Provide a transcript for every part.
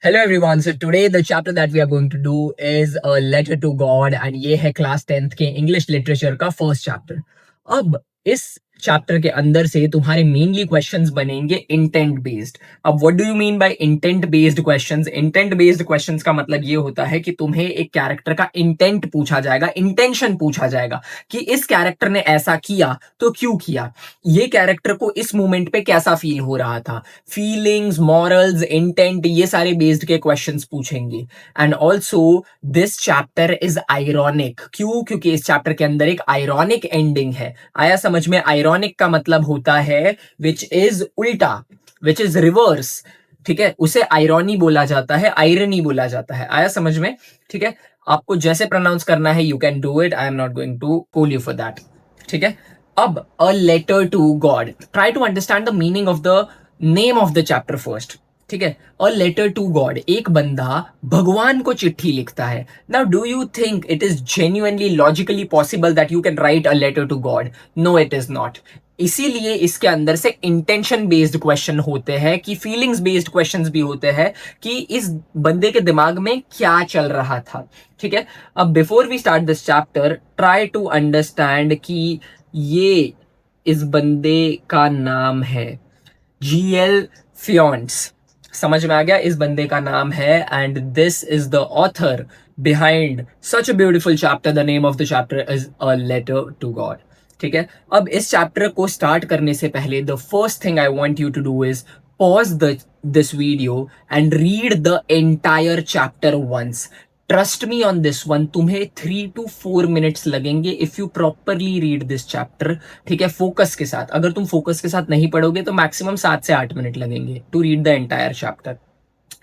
Hello everyone. So today the chapter that we are going to do is a letter to God and ये है class 10th के English literature का first chapter. अब इस chapter के अंदर से तुम्हारे मेनली क्वेश्चंस बनेंगे इंटेंट बेस्ड। अब what do you mean bye intent based questions? Intent based questions का मतलब ये होता है कि तुम्हें एक कैरेक्टर का इंटेंट पूछा जाएगा, इंटेंशन पूछा जाएगा कि इस कैरेक्टर ने ऐसा किया तो क्यों किया, ये कैरेक्टर को इस मोमेंट पे कैसा फील हो रहा था, फीलिंग्स, मॉरल्स, इंटेंट, ये सारे बेस्ड के क्वेश्चंस पूछेंगे। And also this chapter is ironic. क्यों? क्योंकि इस चैप्टर के अंदर एक आयरॉनिक एंडिंग है। आया समझ में? आयरॉनिक का मतलब होता है विच इज उल्टा, विच इज रिवर्स। ठीक है, उसे आयरॉनी बोला जाता है, आयरनी बोला जाता है। आया समझ में? ठीक है, आपको जैसे प्रोनाउंस करना है you can do it, I am not going to call you for that. ठीक है, अब a letter to God, try to understand the meaning of the name of the chapter first. ठीक है, अ लेटर टू गॉड, एक बंदा भगवान को चिट्ठी लिखता है। Now do you think it is genuinely logically possible that you can write a letter to God? No, it is not. इसीलिए इसके अंदर से इंटेंशन बेस्ड क्वेश्चन होते हैं कि फीलिंग्स बेस्ड क्वेश्चंस भी होते हैं कि इस बंदे के दिमाग में क्या चल रहा था। ठीक है, अब before we start this chapter try to understand कि ये इस बंदे का नाम है जीएल फियोन्स। समझ में आ गया? इस बंदे का नाम है and this is the author behind such a beautiful chapter. The name of the chapter is a letter to God. ठीक है, अब इस चैप्टर को स्टार्ट करने से पहले the first thing I want you to do is pause the this video and read the entire chapter once. Trust me on this one, तुम्हें 3 to 4 minutes लगेंगे if you properly read this chapter. ठीक है, focus के साथ। अगर तुम focus के साथ नहीं पढ़ोगे तो मैक्सिमम 7 से 8 मिनट लगेंगे to read the entire chapter.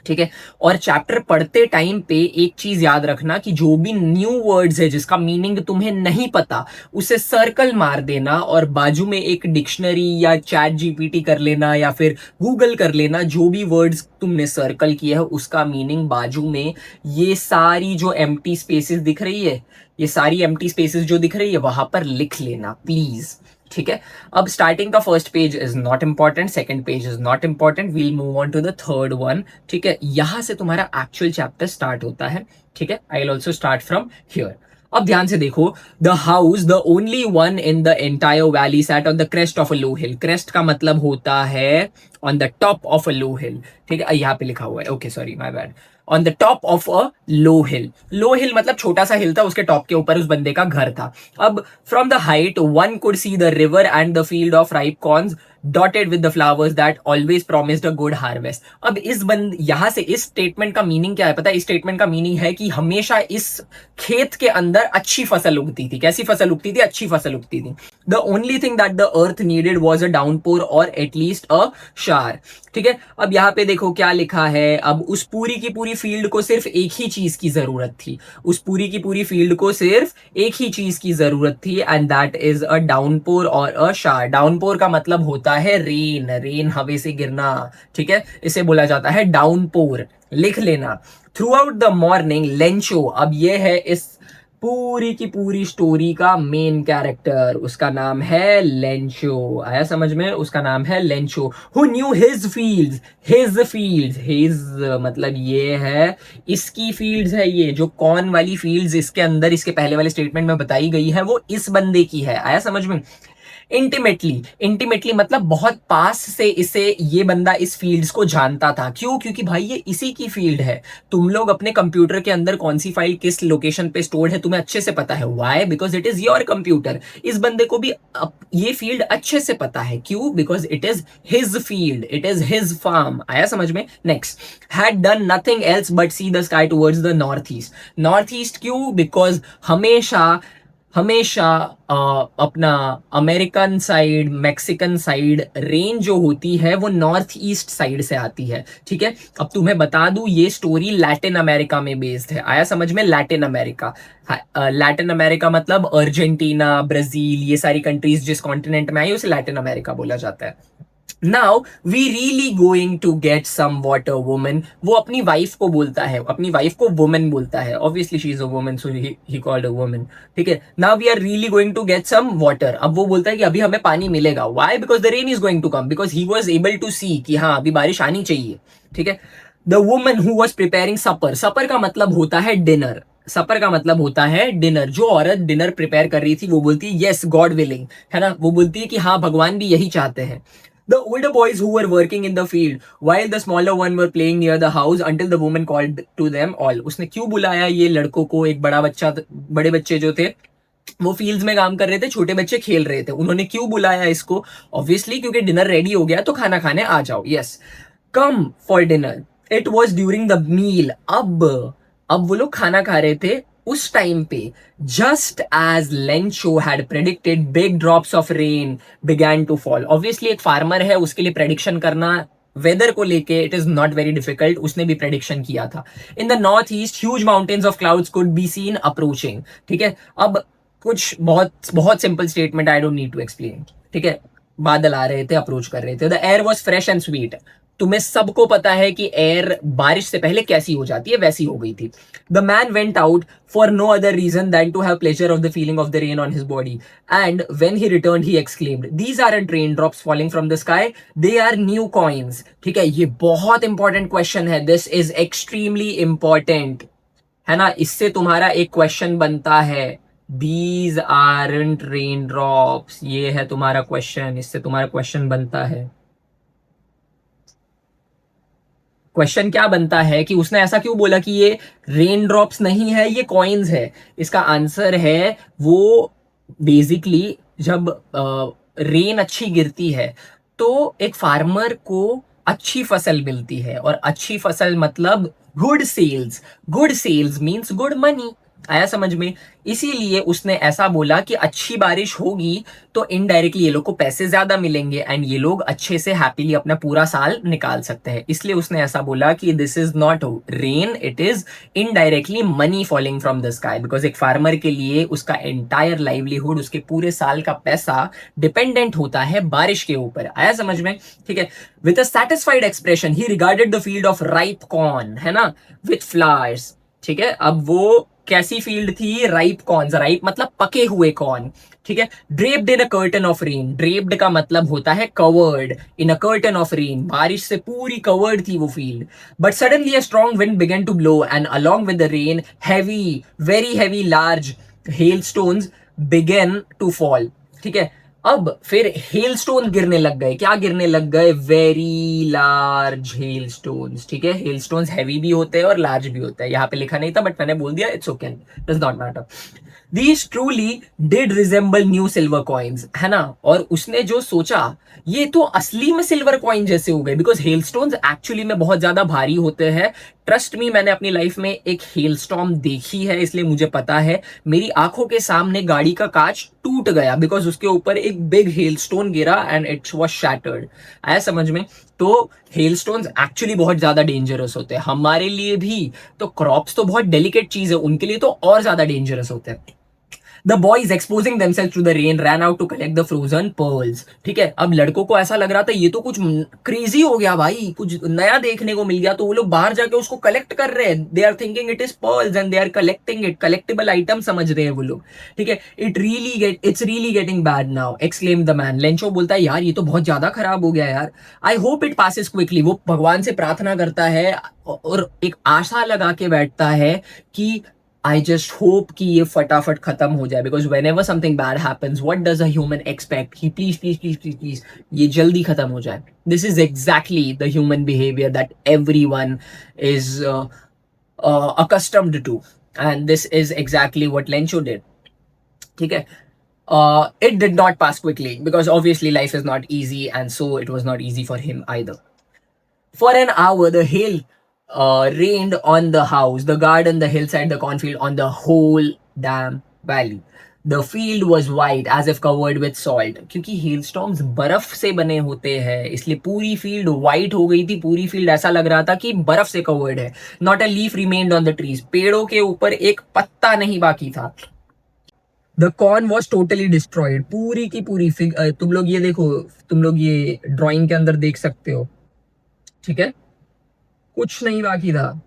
ठीक है, और चैप्टर पढ़ते टाइम पे एक चीज याद रखना कि जो भी न्यू वर्ड्स है जिसका मीनिंग तुम्हें नहीं पता उसे सर्कल मार देना और बाजू में एक डिक्शनरी या चैट जीपीटी कर लेना या फिर गूगल कर लेना। जो भी वर्ड्स तुमने सर्कल किया है उसका मीनिंग बाजू में ये सारी जो एम्प्टी स्पेसेस दिख रही है, ये सारी एम्प्टी स्पेसेस जो दिख रही है वहां पर लिख लेना प्लीज। ठीक है, अब स्टार्टिंग का first page is not important, second page is not important, we'll move on to the third one. ठीक है, यहां से तुम्हारा एक्चुअल चैप्टर स्टार्ट होता है। ठीक है, I will also start from here. अब ध्यान से देखो, the house the only one in the entire valley sat on the crest of a low hill. Crest का मतलब होता है on the top of a low hill. ठीक है, यहाँ पे लिखा हुआ है, okay sorry my bad, on the top of a low hill. Low hill मतलब छोटा सा हिल था, उसके टॉप के ऊपर उस बंदे का घर था। अब from the height one could see the river and the field of ripe corns dotted with the flowers that always promised a good harvest. अब इस बंद यहां से इस स्टेटमेंट का मीनिंग क्या है पता है? इस स्टेटमेंट का मीनिंग है कि हमेशा इस खेत के अंदर अच्छी फसल उगती थी। कैसी फसल उगती थी? अच्छी फसल उगती थी। The only thing that the earth needed was a downpour और एटलीस्ट अ शार। ठीक है, अब यहाँ पे देखो क्या लिखा है। अब उस पूरी की पूरी फील्ड को सिर्फ एक ही चीज की जरूरत थी, उस पूरी की पूरी फील्ड को सिर्फ एक ही चीज की जरूरत थी and that is a downpour और अ शार। डाउनपोर का मतलब होता है रेन, रेन हवे से गिरना। ठीक है, इसे बोला जाता है डाउनपोर, लिख लेना। Through out the morning Lencho, अब ये है इस पूरी की पूरी स्टोरी का मेन कैरेक्टर, उसका नाम है लेंचो। आया समझ में? उसका नाम है Lencho. Who knew his fields, his fields, his मतलब ये है इसकी फील्ड्स है। ये जो कौन वाली फील्ड्स इसके अंदर इसके पहले वाले स्टेटमेंट में बताई गई है वो इस बंदे की है। आया समझ में? इंटीमेटली, इंटीमेटली मतलब बहुत पास से इसे ये बंदा इस फील्ड्स को जानता था। क्यों? क्योंकि भाई ये इसी की फील्ड है। तुम लोग अपने कंप्यूटर के अंदर कौन सी फाइल किस लोकेशन पे स्टोर्ड है तुम्हें अच्छे से पता है। Why? Because it is your computer. इस बंदे को भी ये फील्ड अच्छे से पता है। क्यों? Because it is his field, it is his farm. आया समझ में? Next, had done nothing else but see the sky towards the north east. North east क्यों? बिकॉज हमेशा हमेशा अपना American side, Mexican side rain जो होती है वो नॉर्थ ईस्ट साइड से आती है। ठीक है, अब तुम्हें बता दूं ये स्टोरी लैटिन अमेरिका में बेस्ड है। आया समझ में? लैटिन अमेरिका, लैटिन अमेरिका मतलब अर्जेंटीना, ब्राजील, ये सारी कंट्रीज जिस कॉन्टिनेंट में आई उसे लैटिन अमेरिका बोला जाता है। Now we really going to get some water woman. वो अपनी वाइफ को बोलता है, अपनी वाइफ को वुमन बोलता है। Obviously she is a woman so he called a woman. ठीक है, now we are really going to get some water. अब वो बोलता है कि अभी हमें पानी मिलेगा। Why? Because the rain is going to come, because he was able to see कि हाँ अभी बारिश आनी चाहिए। ठीक है, the woman who was preparing supper, supper का मतलब होता है डिनर, सपर का मतलब होता है डिनर, जो औरत डिनर प्रिपेयर कर रही थी वो बोलती है यस गॉड विलिंग, है ना, वो बोलती है कि हाँ भगवान भी यही चाहते हैं. The older boys who were working in the field, while the smaller one were playing near the house until the woman called to them all. उसने क्यों बुलाया ये लड़कों को, एक बड़ा बच्चा, बड़े बच्चे जो थे वो फील्ड्स में काम कर रहे थे, छोटे बच्चे खेल रहे थे, उन्होंने क्यों बुलाया इसको, ऑब्वियसली क्योंकि डिनर रेडी हो गया तो खाना खाने आ जाओ. Yes, come for dinner. It was during the meal. अब वो लोग खाना खा रहे थे उस टाइम पे. Just as Lencho had predicted, big drops of rain began to fall. Obviously एक फार्मर है, उसके लिए प्रेडिक्शन करना वेदर को लेके it is not very difficult, उसने भी प्रेडिक्शन किया था. In the north east huge mountains of clouds could be seen approaching. ठीक है, अब कुछ बहुत बहुत simple statement, I don't need to explain. ठीक है, बादल आ रहे थे, अप्रोच कर रहे थे. The air was fresh and sweet. तुम्हें सबको पता है कि एयर बारिश से पहले कैसी हो जाती है, वैसी हो गई थी. The man went out for no other reason than to have pleasure of the feeling of the rain on his body. And when he return he exclaimed, these aren't rain drops falling from the sky, they are new coins. ठीक है, ये बहुत important question है, this is extremely important, है ना. इससे तुम्हारा एक क्वेश्चन बनता है, दीज आरंट रेन ड्रॉप्स, ये है तुम्हारा क्वेश्चन, इससे तुम्हारा क्वेश्चन बनता है. क्वेश्चन क्या बनता है कि उसने ऐसा क्यों बोला कि ये रेन ड्रॉप्स नहीं है, ये कॉइन्स है. इसका आंसर है वो बेसिकली जब रेन अच्छी गिरती है तो एक फार्मर को अच्छी फसल मिलती है, और अच्छी फसल मतलब good sales. Good sales means good money. आया समझ में. इसीलिए उसने ऐसा बोला कि अच्छी बारिश होगी तो इनडायरेक्टली ये लोग को पैसे ज्यादा मिलेंगे एंड ये लोग अच्छे से हैप्पीली अपना पूरा साल निकाल सकते हैं. इसलिए उसने ऐसा बोला कि this is not rain, it is indirectly money falling from the sky. Because एक फार्मर के लिए उसका एंटायर लाइवलीहुड, उसके पूरे साल का पैसा डिपेंडेंट होता है बारिश के ऊपर. आया समझ में. ठीक है, with a satisfied expression he regarded the field of ripe corn, है ना, विथ फ्लावर्स. ठीक है, अब वो कैसी फील्ड थी, राइप कॉर्न. राइप मतलब पके हुए कॉर्न. ठीक है, draped in a curtain of rain. Draped का मतलब होता है covered, in a curtain of rain, बारिश से पूरी कवर्ड थी वो field. But suddenly a strong wind began to blow and along with the rain heavy, very heavy large hailstones began to fall. ठीक है, अब फिर हेलस्टोन गिरने लग गए. क्या गिरने लग गए, वेरी लार्ज हेलस्टोन्स. ठीक है, हेलस्टोन्स हैवी भी होते हैं और लार्ज भी होते हैं. यहाँ पे लिखा नहीं था बट मैंने बोल दिया, it's okay, does not matter. These truly did resemble new silver coins, है ना. और उसने जो सोचा ये तो असली में सिल्वर कॉइन जैसे हो गए, बिकॉज हेलस्टोन्स एक्चुअली में बहुत ज्यादा भारी होते हैं. ट्रस्ट मी, मैंने अपनी लाइफ में एक हेलस्टॉर्म देखी है, इसलिए मुझे पता है. मेरी आंखों के सामने गाड़ी का कांच टूट गया बिकॉज उसके ऊपर एक बिग हेलस्टोन गिरा एंड इट वाज शैटर्ड. आया समझ में. तो हेलस्टोन्स एक्चुअली बहुत ज्यादा डेंजरस होते हैं हमारे लिए भी. तो क्रॉप्स तो बहुत डेलिकेट चीज है, उनके लिए तो और ज्यादा डेंजरस होते हैं. The boys exposing themselves to the rain ran out to collect the frozen pearls. ठीक है, अब लड़कों को ऐसा लग रहा था ये तो कुछ क्रेजी हो गया भाई, कुछ नया देखने को मिल गया, तो वो लोग बाहर जाके उसको कलेक्ट कर रहे हैं. They are thinking it is pearls and they are collecting it, collectable item समझ रहे हैं वो लोग. ठीक है, it's really getting bad now, exclaim the man. Lencho बोलता है यार ये तो बहुत ज्यादा खराब हो गया यार. I hope it passes quickly. वो भगवान से प्रार्थना करता है और एक आशा लगा के बैठता है कि I just hope कि ये फटाफट खत्म हो जाए. Because whenever something bad happens, what does a human expect? कि please ये जल्दी खत्म हो जाए. This is exactly the human behavior that everyone is accustomed to, and this is exactly what Lencho did. ठीक है. It did not pass quickly because obviously life is not easy, and so it was not easy for him either. For an hour, the hail rained on the house, the garden, the hillside, the cornfield, on the whole damn valley. The field was white as if covered with salt. क्योंकि हेलस्टॉर्म्स बर्फ से बने होते हैं इसलिए पूरी field white हो गई थी. पूरी फील्ड ऐसा लग रहा था कि बर्फ से कवर्ड है. Not a leaf remained on the trees. पेड़ों के ऊपर एक पत्ता नहीं बाकी था. The corn was totally destroyed. पूरी की पूरी तुम लोग ये देखो, तुम लोग ये ड्राइंग के अंदर देख सकते हो. ठीक है, कुछ नहीं बाकी था.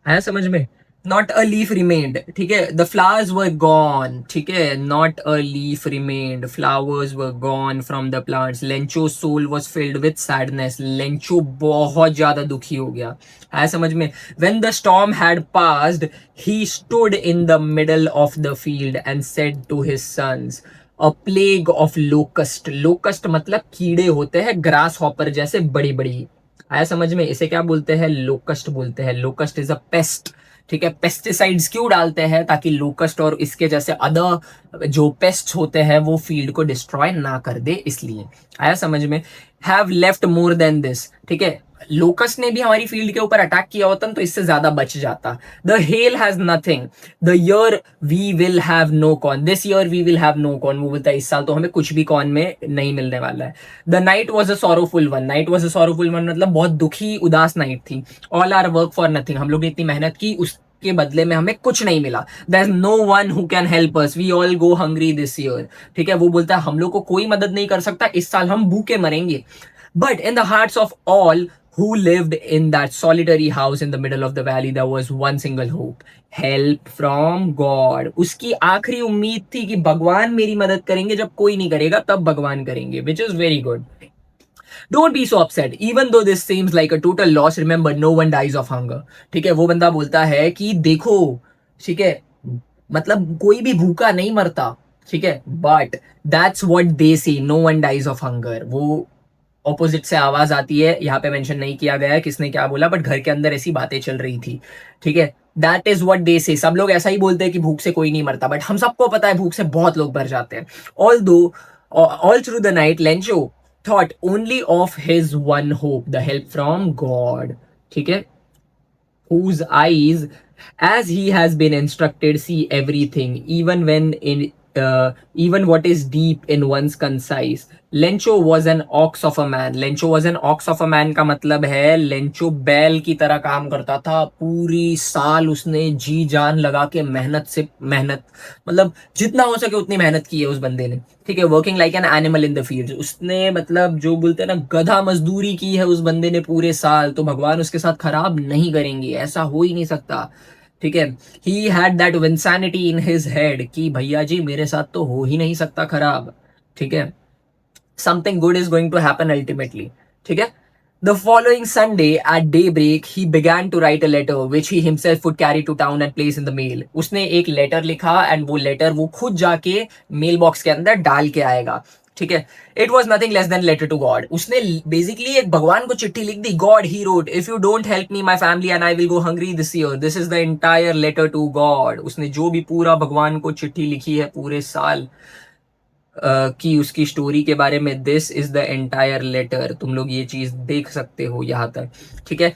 है समझ में. नॉट अ लीफ रिमेन्ड, ठीक है, द फ्लावर्स वर गॉन, ठीक है, not a leaf remained, flowers were gone from the plants, Lencho soul was filled with sadness, Lencho बहुत ज्यादा दुखी हो गया, है समझ में। When the storm had passed he stood in the middle of the field and said to his sons, a plague of locust, locust मतलब कीड़े होते हैं ग्रास हॉपर जैसे बड़ी बड़ी, आया समझ में, इसे क्या बोलते हैं, लोकस्ट बोलते हैं, लोकस्ट इज अ पेस्ट, ठीक है। पेस्टिसाइड्स क्यों डालते हैं, ताकि लोकस्ट और इसके जैसे अदर जो पेस्ट होते हैं वो फील्ड को डिस्ट्रॉय ना कर दे, इसलिए, आया समझ में। Have left more than this, ठीक है, लोकस्ट ने भी हमारी फील्ड के ऊपर अटैक किया होता तो इससे ज्यादा बच जाता। The hail has nothing, the year we will have no corn, this year we will have no corn, वो बोलता है इस साल तो हमें कुछ भी कॉर्न में नहीं मिलने वाला है। The night was a sorrowful one, night was a sorrowful one मतलब बहुत दुखी उदास नाइट थी। All our work for nothing, हम लोग ने इतनी मेहनत की, उस के बदले में हमें कुछ नहीं मिला। There is no one who can help us, we all go hungry this year, ठीक है, वो बोलता है हम लोग को कोई मदद नहीं कर सकता, इस साल हम भूखे मरेंगे। But in the hearts of all who lived in that solitary house in the middle of the valley there was one single hope, help from God, उसकी आखिरी उम्मीद थी कि भगवान मेरी मदद करेंगे, जब कोई नहीं करेगा तब भगवान करेंगे, which is very good. Don't be so upset even though this seems like a total loss, remember no one dies of hunger, ठीक है, वो बंदा बोलता है कि देखो, ठीक है, मतलब कोई भी भूखा नहीं मरता, ठीक है, but that's what they say, no one dies of hunger, वो ऑपोजिट से आवाज आती है, यहाँ पे मेंशन नहीं किया गया है किसने क्या बोला, बट घर के अंदर ऐसी बातें चल रही थी, ठीक है, दैट इज व्हाट दे से, सब लोग ऐसा ही बोलते हैं कि भूख से कोई नहीं मरता, बट हम सबको पता है भूख से बहुत लोग मर जाते हैं। ऑल दो all through the night Lencho thought only of his one hope, the help from God, ठीक है, whose eyes, as he has been instructed, see everything, even when in even what is deep in one's concise. Lencho was an ox of a man, Lencho was an ox of a man का मतलब है Lencho बैल की तरह काम करता था, पूरी साल उसने जी जान लगा के मेहनत से मेहनत, मतलब जितना हो सके उतनी मेहनत की है उस बंदे ने, ठीक है, working like an animal in the field, उसने मतलब जो बोलते हैं ना गधा मजदूरी की है उस बंदे ने पूरे साल, तो भगवान उसके साथ खराब नहीं करेंगे, ऐसा हो ही नहीं सकता, ठीक है। He had that insanity in his head कि भैया जी मेरे साथ तो हो ही नहीं सकता खराब, ठीक है, something good is going to happen ultimately, ठीक है। The following Sunday at daybreak, he began to write a letter which he himself would carry to town and place in the mail. उसने एक लेटर लिखा and वो letter वो खुद जाके mail box के अंदर डाल के आएगा, ठीक है। It was nothing less than letter to God, उसने बेसिकली एक भगवान को चिट्ठी लिख दी। God he wrote, if you don't help me my family and I will go hungry this year, this is the entire letter to God, उसने जो भी पूरा भगवान को चिट्ठी लिखी है पूरे साल की उसकी स्टोरी के बारे में, this is the entire letter, तुम लोग ये चीज देख सकते हो यहां तक, ठीक है।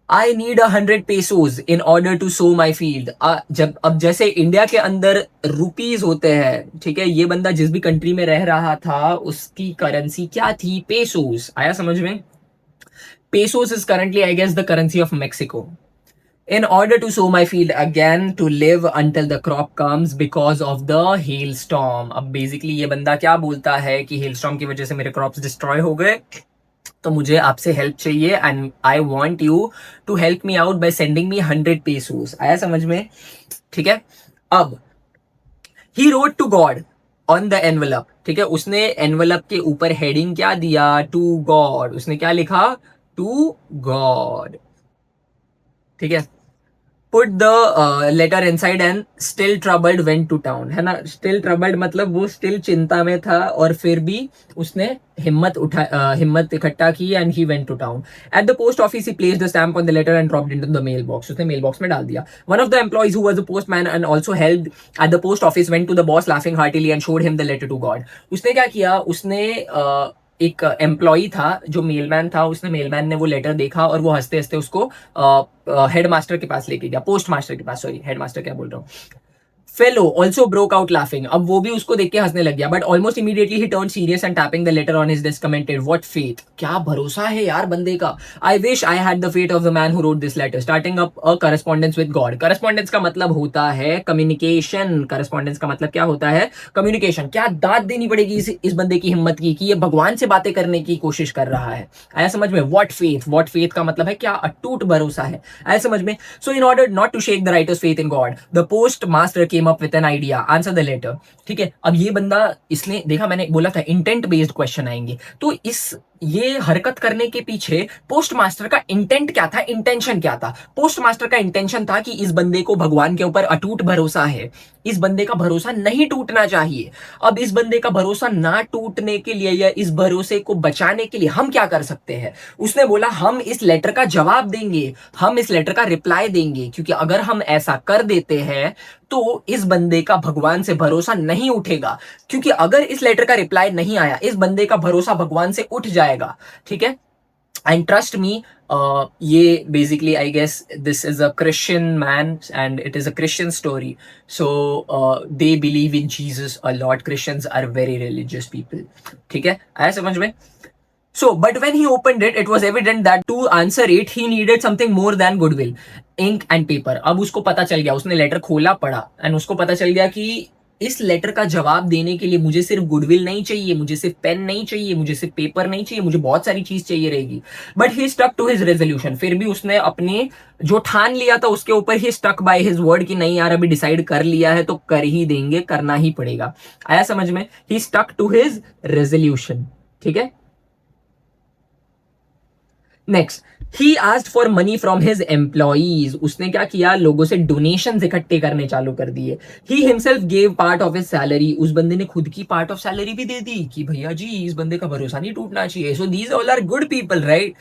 I need 100 pesos in order to sow my field, जब अब जैसे इंडिया के अंदर रुपीज होते हैं, ठीक है, ये बंदा जिस भी कंट्री में रह रहा था उसकी करेंसी क्या थी, पेसोज, आया समझ में। Pesos is currently I guess the currency of Mexico. In order to sow my field again to live until the crop comes because of the hailstorm, अब बेसिकली ये बंदा क्या बोलता है कि हेलस्टॉर्म की वजह से मेरे क्रॉप्स डिस्ट्रॉय हो गए, तो मुझे आपसे हेल्प चाहिए and I want you to help me out by sending me 100 pesos, आया समझ में, ठीक है। अब he wrote to God on the envelope, ठीक है, उसने एनवलप के ऊपर हेडिंग क्या दिया, टू गॉड, उसने क्या लिखा, टू गॉड, ठीक है। Put the letter inside and still troubled went to town, है ना, स्टिल ट्रबल्ड मतलब वो स्टिल चिंता में था और फिर भी उसने हिम्मत इकट्ठा की and he went to town. At the post office he placed the stamp on the letter and dropped into the mail box, उसने मेल बॉक्स में डाल दिया। One of the employees who was the postman and also helped at the post office went to the boss laughing heartily and showed him the letter to God, उसने क्या किया, उसने एक employee था जो मेलमैन था, उसने मेलमैन ने वो लेटर देखा और वो हंसते हंसते उसको हेड मास्टर के पास लेके गया, पोस्ट मास्टर के पास, सॉरी हेड मास्टर क्या बोल रहा हूँ, fellow also broke out laughing, अब वो भी उसको देख के हंसने लग गया, but almost immediately he turn serious and tapping the letter on his desk commented, what faith, क्या भरोसा है यार बंदे का, I wish I had the fate of the man who wrote this letter, starting up a correspondence with God. Correspondence का मतलब होता है कम्युनिकेशन, करस्पॉन्डेंस का मतलब क्या होता है, कम्युनिकेशन। क्या दाद देनी पड़ेगी इस बंदे की हिम्मत की कि ये भगवान से बातें करने की कोशिश कर रहा है। आया समझ में, व्हाट फेथ, व्हाट फेथ का मतलब है क्या अटूट भरोसा है। आया समझ में। So in order not to shake the writer's faith in God, the post master came up with an idea, answer the letter. ठीक है, अब ये बंदा, इसने देखा, मैंने बोला था इंटेंट बेस्ड क्वेश्चन आएंगे, तो इस ये हरकत करने के पीछे पोस्ट मास्टर का इंटेंट क्या था, इंटेंशन क्या था। पोस्ट मास्टर का इंटेंशन था कि इस बंदे को भगवान के ऊपर अटूट भरोसा है, इस बंदे का भरोसा नहीं टूटना चाहिए। अब इस बंदे का भरोसा ना टूटने के लिए या इस भरोसे को बचाने के लिए हम क्या कर सकते हैं। उसने बोला हम इस लेटर का जवाब देंगे, हम इस लेटर का रिप्लाई देंगे, क्योंकि अगर हम ऐसा कर देते हैं तो इस बंदे का भगवान से भरोसा नहीं उठेगा, क्योंकि अगर इस लेटर का रिप्लाई नहीं आया इस बंदे का भरोसा भगवान से उठ जाएगा। ठीक है, एंड ट्रस्ट मी, ये basically I guess this is a Christian man and it is a Christian story, so they believe in Jesus a lot, Christians are very religious people. ठीक है, आया समझ में। So, but when he opened it, it was evident that to answer it, he needed something more than goodwill, ink and paper. अब उसको पता चल गया, उसने लेटर खोला पढ़ा एंड उसको पता चल गया कि इस लेटर का जवाब देने के लिए मुझे सिर्फ गुडविल नहीं चाहिए, मुझे सिर्फ पेन नहीं चाहिए, मुझे सिर्फ पेपर नहीं चाहिए, मुझे बहुत सारी चीज चाहिए रहेगी। But he stuck to his resolution, फिर भी उसने अपने जो ठान लिया था उसके ऊपर ही स्टक बाय हिज वर्ड कि नहीं यार अभी डिसाइड कर लिया है तो कर ही देंगे, करना ही पड़ेगा। आया समझ में, ही स्टक टू हिज रेजोल्यूशन। ठीक है, next, he asked for money from his employees, उसने क्या किया, लोगों से डोनेशन इकट्ठे करने चालू कर दिए। He himself gave part of his salary, उस बंदे ने खुद की पार्ट ऑफ सैलरी भी दे दी कि भैया जी इस बंदे का भरोसा नहीं टूटना चाहिए। So these all are good people, right.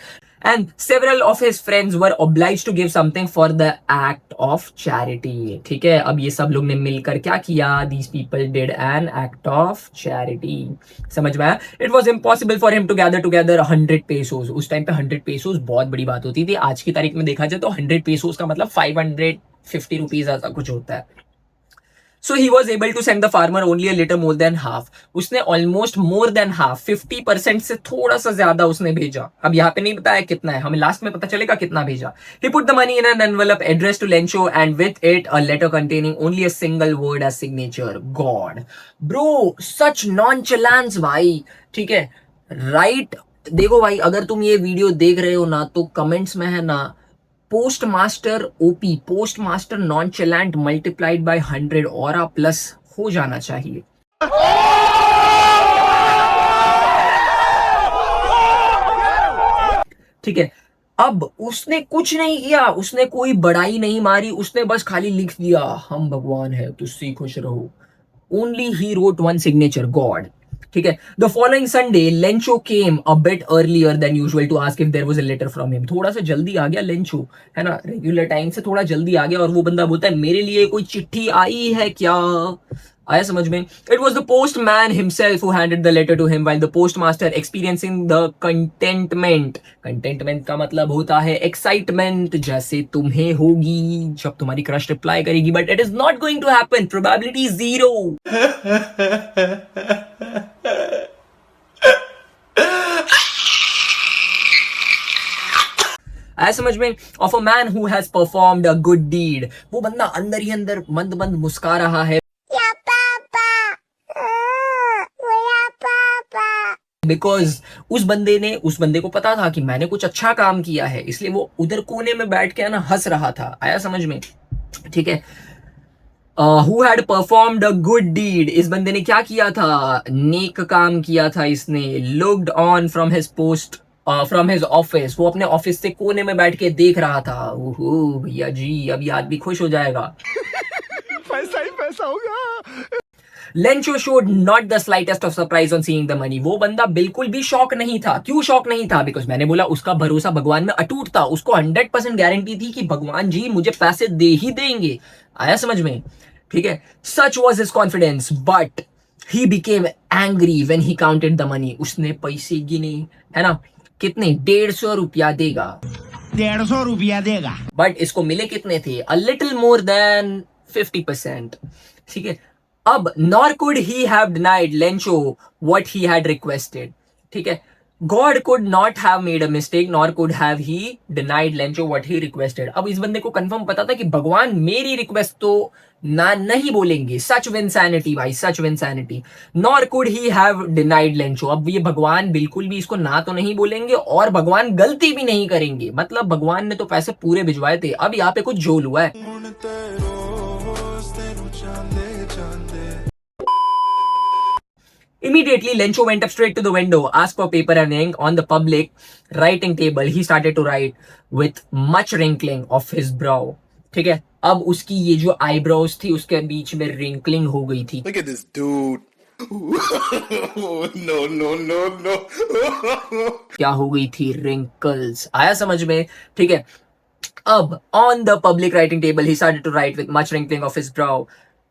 And several of his friends were obliged to give something for the act of charity. ठीक है, अब ये सब लोग ने मिलकर क्या किया, these people did an act of charity. समझ में आया। It was impossible for him to gather together 100 pesos, उस टाइम पे 100 पेसोज बहुत बड़ी बात होती थी। आज की तारीख में देखा जाए तो 100 पेसोज का मतलब 550 रुपीज ऐसा कुछ होता है। So he was able to send the farmer only a little more than half. उसने almost more than half, 50% से थोड़ा सा ज्यादा उसने भेजा। अब यहाँ पे नहीं बताया कितना है, हमें लास्ट में पता चलेगा कितना भेजा। He put the money in an envelope addressed to Lencho and with it a letter containing only a single word as signature, God. Bro, such nonchalance भाई। ठीक है, right? देखो भाई, अगर तुम ये वीडियो देख रहे हो ना तो कमेंट्स में है ना post master OP, post master nonchalant multiplied by 100 और प्लस हो जाना चाहिए। ठीक है, अब उसने कुछ नहीं किया, उसने कोई बड़ाई नहीं मारी, उसने बस खाली लिख दिया हम भगवान है तुझसे खुश रहो। Only he wrote one signature, God. ठीक है, the following Sunday Lencho came a bit earlier than usual to ask if there was a letter from him. थोड़ा सा जल्दी आ गया लेंचो, है ना, रेगुलर टाइम से थोड़ा जल्दी आ गया और वो बंदा बोलता है मेरे लिए कोई चिट्ठी आई है क्या। आया समझ में। It was the post man himself who handed the letter to him while the post master experiencing the contentment. Contentment का मतलब होता है एक्साइटमेंट, जैसे तुम्हें होगी जब तुम्हारी क्रश रिप्लाई करेगी, but it is not going to happen, probability 0। आया समझ में। Of a man who has performed a good deed, वो बंदा अंदर ही अंदर मंद मंद मुस्का रहा है बिकॉज उस बंदे को पता था कि मैंने कुछ अच्छा काम किया है, इसलिए वो उधर कोने में बैठ के ना हंस रहा था। आया समझ में। ठीक है, who had performed a good deed, इस बंदे ने क्या किया था, नेक काम किया था इसने। Looked on from his post from his office, वो अपने ऑफिस से कोने में बैठ के देख रहा था। ओहो भैया जी अब ये आदमी खुश हो जाएगा। पैसा ही पैसा होगा। Lencho showed not the slightest of surprise on seeing the money, वो बंदा बिल्कुल भी शॉक नहीं था। क्यों शॉक नहीं था, बिकॉज मैंने बोला उसका भरोसा भगवान में अटूट था, उसको 100% गारंटी थी कि भगवान जी मुझे पैसे दे ही देंगे। आया समझ में। ठीक है, सच was his confidence but he became angry when he counted the money, उसने पैसे गिने, है ना, कितने, 150 रुपया देगा, 150 रुपया देगा, बट इसको मिले कितने थे, अ लिटिल मोर देन 50%। ठीक है, अब nor could he have denied Lencho what he had requested, ठीक है, God could not have made a mistake nor could have he denied Lencho what he requested. अब इस बंदे को कंफर्म पता था कि भगवान मेरी रिक्वेस्ट तो ना नहीं बोलेंगे, सच विन सैनिटी भाई, such win sanity. Nor could he have denied Lencho, अब ये भगवान बिल्कुल भी इसको ना तो नहीं बोलेंगे और भगवान गलती भी नहीं करेंगे, मतलब भगवान ने तो पैसे पूरे भिजवाए थे, अब यहाँ पे कुछ जोल हुआ है। Immediately, Lencho went up straight to the window, asked for paper and ink on the public writing table. He started to write with much wrinkling of his brow. ठीक है, अब उसकी ये जो आईब्रोज थी उसके बीच में रिंकलिंग हो गई थी। Look at this dude. No, no, no, no. क्या हो गई थी? रिंकल्स। आया समझ में? ठीक है, अब on the public writing table he started to write with much wrinkling of his brow,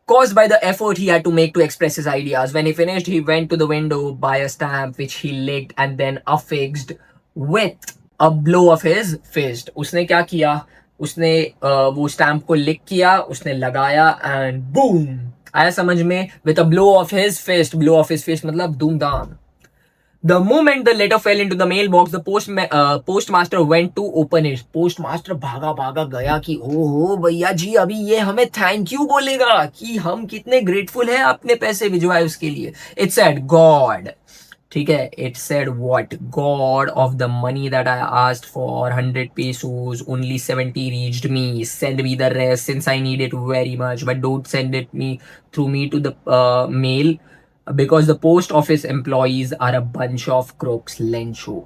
caused by the effort he had to make to express his ideas. When he finished, he went to the window, by a stamp which he licked and then affixed with a blow of his fist. उसने क्या किया? उसने वो stamp को लिख किया, उसने लगाया एंड बूम, आया समझ में? With a blow of his fist, blow of his fist मतलब धूमधाम। The moment the letter fell into the mailbox, the postmaster went to open it. Postmaster भागा भागा गया कि ओहो भैया जी अभी ये हमें थैंक यू बोलेगा कि हम कितने ग्रेटफुल हैं अपने पैसे भिजवाए उसके लिए। It said God, ठीक है, it said what? God of the money that I asked for 100 pesos, only 70 reached me. Send me the rest since I need it very much, but don't send it me through me to the mail because the post office employees are a bunch of crooks. Lencho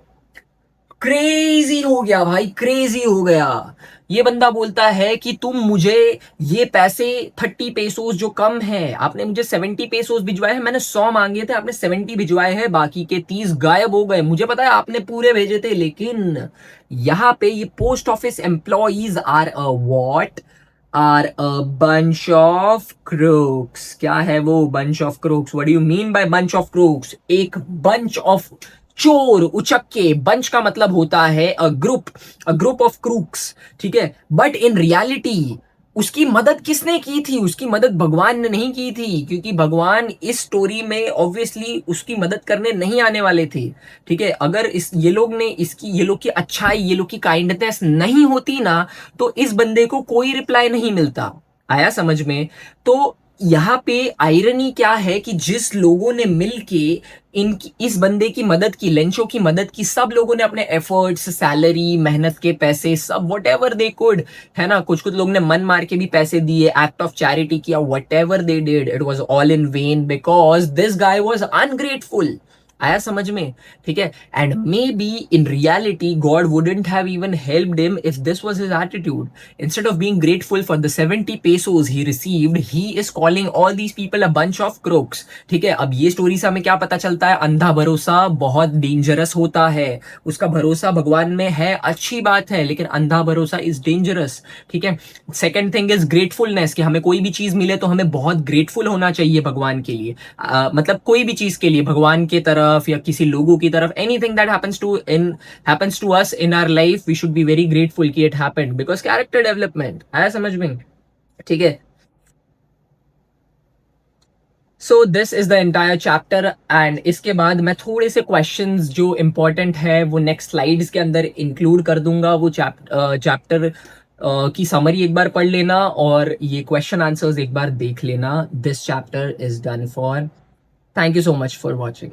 crazy हो गया भाई, crazy हो गया। ये बंदा बोलता है कि तुम मुझे ये पैसे 30 पेसोस जो कम है, आपने मुझे 70 पेसोस भिजवाए हैं, मैंने 100 मांगे थे, आपने 70 भिजवाए हैं, बाकी के 30 गायब हो गए। मुझे पता है आपने पूरे भेजे थे, लेकिन यहाँ पे ये post office employees are a what? Are a bunch of crooks. क्या है वो bunch of crooks? What do you mean by bunch of crooks? एक बंच ऑफ चोर, उचक्के। बंच का मतलब होता है अ ग्रुप ऑफ क्रूक्स, ठीक है। बट इन रियलिटी उसकी मदद किसने की थी? उसकी मदद भगवान ने नहीं की थी, क्योंकि भगवान इस स्टोरी में ऑब्वियसली उसकी मदद करने नहीं आने वाले थे, ठीक है। अगर इस ये लोग की अच्छाई, ये लोग की काइंडनेस नहीं होती ना, तो इस बंदे को कोई रिप्लाई नहीं मिलता। आया समझ में? तो यहाँ पे आयरनी क्या है कि जिस लोगों ने मिलके इस बंदे की मदद की, लेंचो की मदद की, सब लोगों ने अपने एफर्ट्स, सैलरी, मेहनत के पैसे, सब वट एवर दे कुड, है ना, कुछ कुछ लोग ने मन मार के भी पैसे दिए, एक्ट ऑफ चैरिटी किया, whatever they did, it was all in vain because this guy was ungrateful. आया समझ में? ठीक है, and maybe in reality God wouldn't have even helped him if this was his attitude. Instead of being grateful for the 70 pesos he received, he is calling all these people a bunch of crooks. ठीक है, अब ये story से हमें क्या पता चलता है? अंधा भरोसा बहुत डेंजरस होता है। उसका भरोसा भगवान में है, अच्छी बात है, लेकिन अंधा भरोसा इज डेंजरस। ठीक है, सेकेंड थिंग इज ग्रेटफुलनेस, कि हमें कोई भी चीज मिले तो हमें बहुत ग्रेटफुल होना चाहिए भगवान के लिए। मतलब कोई भी चीज के लिए, भगवान की तरफ या किसी लोगों की तरफ, anything that happens to us in our life, we should be very grateful कि it happened, because character development. आया समझ में? ठीक है, so this is the entire chapter, and इसके बाद मैं थोड़े से क्वेश्चंस जो इंपॉर्टेंट है वो नेक्स्ट स्लाइड्स के अंदर इंक्लूड कर दूंगा। वो चैप्टर की समरी एक बार पढ़ लेना और ये क्वेश्चन आंसर्स एक बार देख लेना। This chapter is done for. Thank you so much for watching.